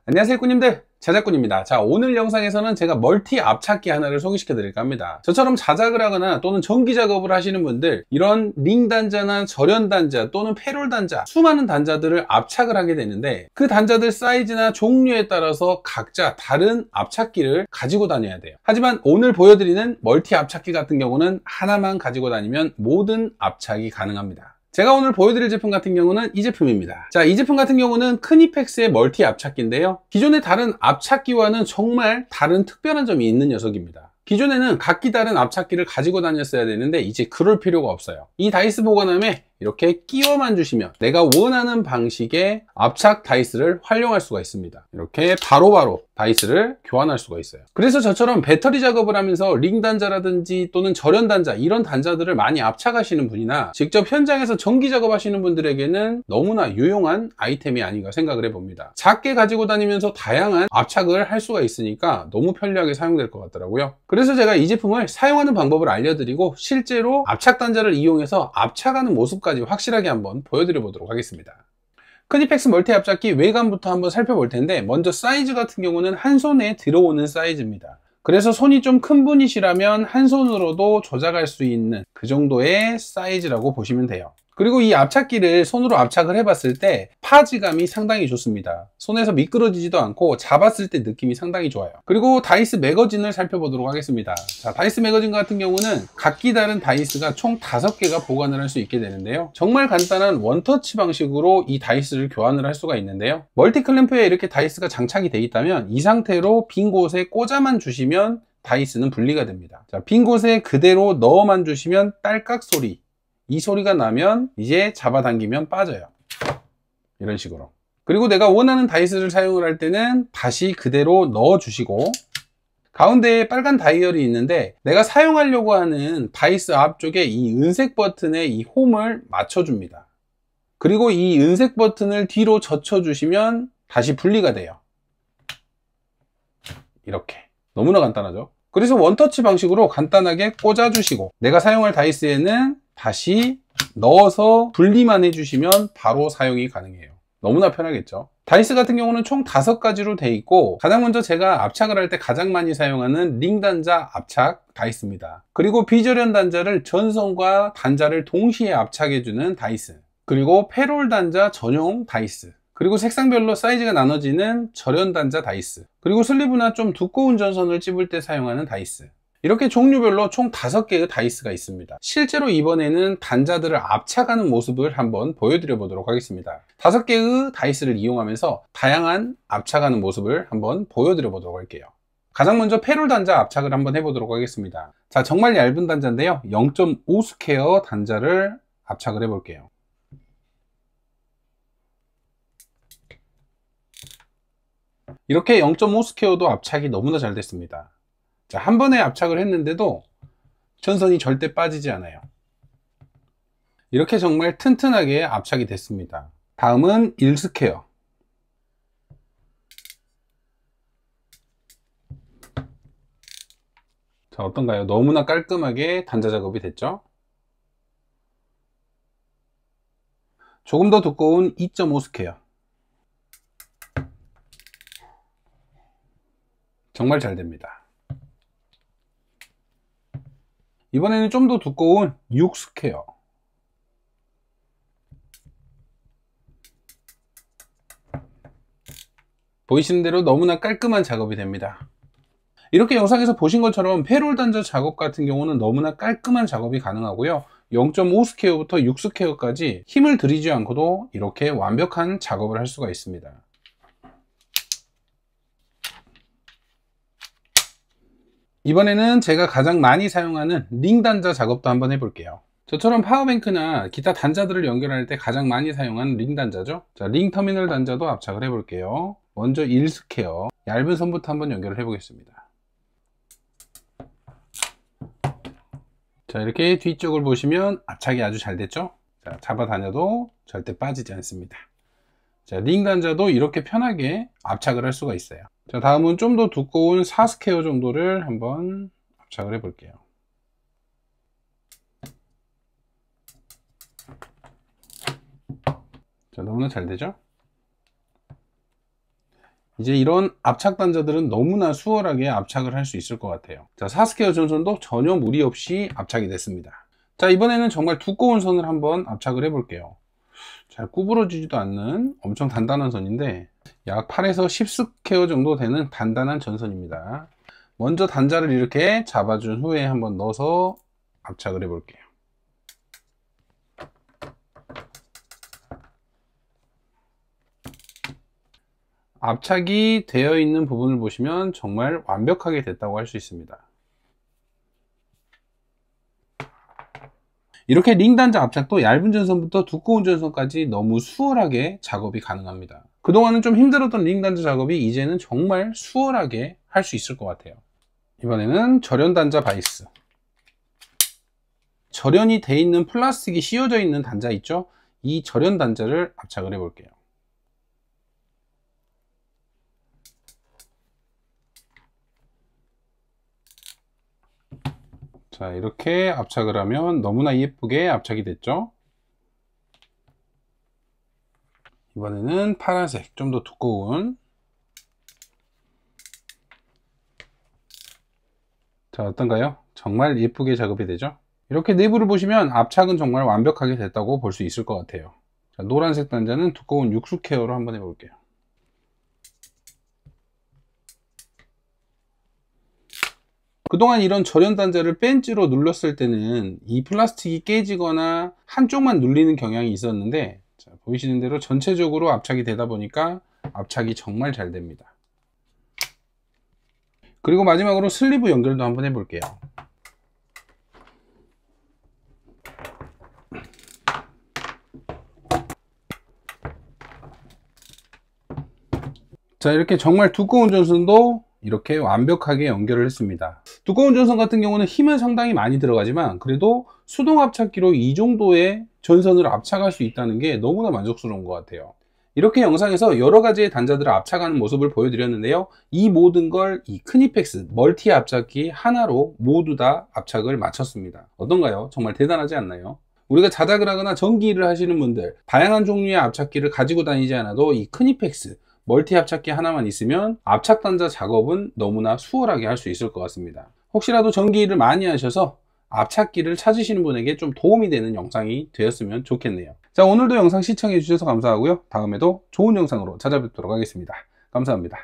안녕하세요 꾸님들, 자작꾼입니다. 자, 오늘 영상에서는 제가 멀티 압착기 하나를 소개시켜 드릴까 합니다. 저처럼 자작을 하거나 또는 전기 작업을 하시는 분들, 이런 링 단자나 절연 단자 또는 패롤 단자, 수많은 단자들을 압착을 하게 되는데, 그 단자들 사이즈나 종류에 따라서 각자 다른 압착기를 가지고 다녀야 돼요. 하지만 오늘 보여드리는 멀티 압착기 같은 경우는 하나만 가지고 다니면 모든 압착이 가능합니다. 제가 오늘 보여드릴 제품 같은 경우는 이 제품입니다. 자, 이 제품 같은 경우는 크니펙스의 멀티 압착기인데요. 기존의 다른 압착기와는 정말 다른 특별한 점이 있는 녀석입니다. 기존에는 각기 다른 압착기를 가지고 다녔어야 되는데 이제 그럴 필요가 없어요. 이 다이스 보관함에 이렇게 끼워만 주시면 내가 원하는 방식의 압착 다이스를 활용할 수가 있습니다. 이렇게 바로바로 다이스를 교환할 수가 있어요. 그래서 저처럼 배터리 작업을 하면서 링 단자라든지 또는 절연 단자, 이런 단자들을 많이 압착하시는 분이나 직접 현장에서 전기 작업하시는 분들에게는 너무나 유용한 아이템이 아닌가 생각을 해봅니다. 작게 가지고 다니면서 다양한 압착을 할 수가 있으니까 너무 편리하게 사용될 것 같더라고요. 그래서 제가 이 제품을 사용하는 방법을 알려드리고 실제로 압착 단자를 이용해서 압착하는 모습까지 확실하게 한번 보여드려 보도록 하겠습니다. 크니펙스 멀티 압착기 외관부터 한번 살펴볼 텐데, 먼저 사이즈 같은 경우는 한 손에 들어오는 사이즈입니다. 그래서 손이 좀 큰 분이시라면 한 손으로도 조작할 수 있는 그 정도의 사이즈라고 보시면 돼요. 그리고 이 압착기를 손으로 압착을 해봤을 때 파지감이 상당히 좋습니다. 손에서 미끄러지지도 않고 잡았을 때 느낌이 상당히 좋아요. 그리고 다이스 매거진을 살펴보도록 하겠습니다. 자, 다이스 매거진 같은 경우는 각기 다른 다이스가 총 5개가 보관을 할 수 있게 되는데요. 정말 간단한 원터치 방식으로 이 다이스를 교환을 할 수가 있는데요. 멀티 클램프에 이렇게 다이스가 장착이 되어 있다면 이 상태로 빈 곳에 꽂아만 주시면 다이스는 분리가 됩니다. 자, 빈 곳에 그대로 넣어만 주시면 딸깍 소리, 이 소리가 나면 이제 잡아당기면 빠져요. 이런 식으로. 그리고 내가 원하는 다이스를 사용을 할 때는 다시 그대로 넣어 주시고, 가운데에 빨간 다이얼이 있는데 내가 사용하려고 하는 다이스 앞쪽에 이 은색 버튼에 이 홈을 맞춰 줍니다. 그리고 이 은색 버튼을 뒤로 젖혀 주시면 다시 분리가 돼요. 이렇게. 너무나 간단하죠? 그래서 원터치 방식으로 간단하게 꽂아 주시고, 내가 사용할 다이스에는 다시 넣어서 분리만 해주시면 바로 사용이 가능해요. 너무나 편하겠죠? 다이스 같은 경우는 총 5가지로 되어 있고, 가장 먼저 제가 압착을 할 때 가장 많이 사용하는 링 단자 압착 다이스입니다. 그리고 비절연 단자를 전선과 단자를 동시에 압착해주는 다이스, 그리고 패롤 단자 전용 다이스, 그리고 색상별로 사이즈가 나눠지는 절연 단자 다이스, 그리고 슬리브나 좀 두꺼운 전선을 찝을 때 사용하는 다이스, 이렇게 종류별로 총 5개의 다이스가 있습니다. 실제로 이번에는 단자들을 압착하는 모습을 한번 보여드려 보도록 하겠습니다. 5개의 다이스를 이용하면서 다양한 압착하는 모습을 한번 보여드려 보도록 할게요. 가장 먼저 패롤 단자 압착을 한번 해보도록 하겠습니다. 자, 정말 얇은 단자인데요. 0.5 스퀘어 단자를 압착을 해볼게요. 이렇게 0.5 스퀘어도 압착이 너무나 잘 됐습니다. 자, 한 번에 압착을 했는데도 전선이 절대 빠지지 않아요. 이렇게 정말 튼튼하게 압착이 됐습니다. 다음은 1스퀘어. 자, 어떤가요? 너무나 깔끔하게 단자 작업이 됐죠? 조금 더 두꺼운 2.5스퀘어. 정말 잘 됩니다. 이번에는 좀 더 두꺼운 6스퀘어. 보이시는 대로 너무나 깔끔한 작업이 됩니다. 이렇게 영상에서 보신 것처럼 패롤 단자 작업 같은 경우는 너무나 깔끔한 작업이 가능하고요. 0.5 스퀘어부터 6 스퀘어까지 힘을 들이지 않고도 이렇게 완벽한 작업을 할 수가 있습니다. 이번에는 제가 가장 많이 사용하는 링 단자 작업도 한번 해볼게요. 저처럼 파워뱅크나 기타 단자들을 연결할 때 가장 많이 사용하는 링 단자죠. 자, 링 터미널 단자도 압착을 해볼게요. 먼저 1스퀘어 얇은 선부터 한번 연결을 해보겠습니다. 자, 이렇게 뒤쪽을 보시면 압착이 아주 잘 됐죠. 자, 잡아다녀도 절대 빠지지 않습니다. 자, 링 단자도 이렇게 편하게 압착을 할 수가 있어요. 자, 다음은 좀 더 두꺼운 4스퀘어 정도를 한번 압착을 해 볼게요. 자, 너무나 잘 되죠? 이제 이런 압착 단자들은 너무나 수월하게 압착을 할 수 있을 것 같아요. 자, 사스케어 전선도 전혀 무리 없이 압착이 됐습니다. 자, 이번에는 정말 두꺼운 선을 한번 압착을 해 볼게요. 잘 구부러지지도 않는 엄청 단단한 선인데 약 8에서 10스퀘어 정도 되는 단단한 전선입니다. 먼저 단자를 이렇게 잡아준 후에 한번 넣어서 압착을 해 볼게요. 압착이 되어 있는 부분을 보시면 정말 완벽하게 됐다고 할 수 있습니다. 이렇게 링 단자 압착도 얇은 전선부터 두꺼운 전선까지 너무 수월하게 작업이 가능합니다. 그동안은 좀 힘들었던 링 단자 작업이 이제는 정말 수월하게 할 수 있을 것 같아요. 이번에는 절연 단자 바이스. 절연이 되어 있는 플라스틱이 씌워져 있는 단자 있죠? 이 절연 단자를 압착을 해 볼게요. 자, 이렇게 압착을 하면 너무나 예쁘게 압착이 됐죠? 이번에는 파란색, 좀 더 두꺼운. 자, 어떤가요? 정말 예쁘게 작업이 되죠? 이렇게 내부를 보시면 압착은 정말 완벽하게 됐다고 볼 수 있을 것 같아요. 자, 노란색 단자는 두꺼운 6스퀘어로 한번 해볼게요. 그동안 이런 절연 단자를 벤치로 눌렀을 때는 이 플라스틱이 깨지거나 한쪽만 눌리는 경향이 있었는데, 자, 보이시는 대로 전체적으로 압착이 되다 보니까 압착이 정말 잘 됩니다. 그리고 마지막으로 슬리브 연결도 한번 해볼게요. 자, 이렇게 정말 두꺼운 전선도 이렇게 완벽하게 연결을 했습니다. 두꺼운 전선 같은 경우는 힘은 상당히 많이 들어가지만 그래도 수동 압착기로 이 정도의 전선을 압착할 수 있다는 게 너무나 만족스러운 것 같아요. 이렇게 영상에서 여러 가지의 단자들을 압착하는 모습을 보여드렸는데요. 이 모든 걸 이 크니펙스 멀티 압착기 하나로 모두 다 압착을 마쳤습니다. 어떤가요? 정말 대단하지 않나요? 우리가 자작을 하거나 전기일을 하시는 분들, 다양한 종류의 압착기를 가지고 다니지 않아도 이 크니펙스 멀티 압착기 하나만 있으면 압착 단자 작업은 너무나 수월하게 할 수 있을 것 같습니다. 혹시라도 전기일을 많이 하셔서 압착기를 찾으시는 분에게 좀 도움이 되는 영상이 되었으면 좋겠네요. 자, 오늘도 영상 시청해 주셔서 감사하고요. 다음에도 좋은 영상으로 찾아뵙도록 하겠습니다. 감사합니다.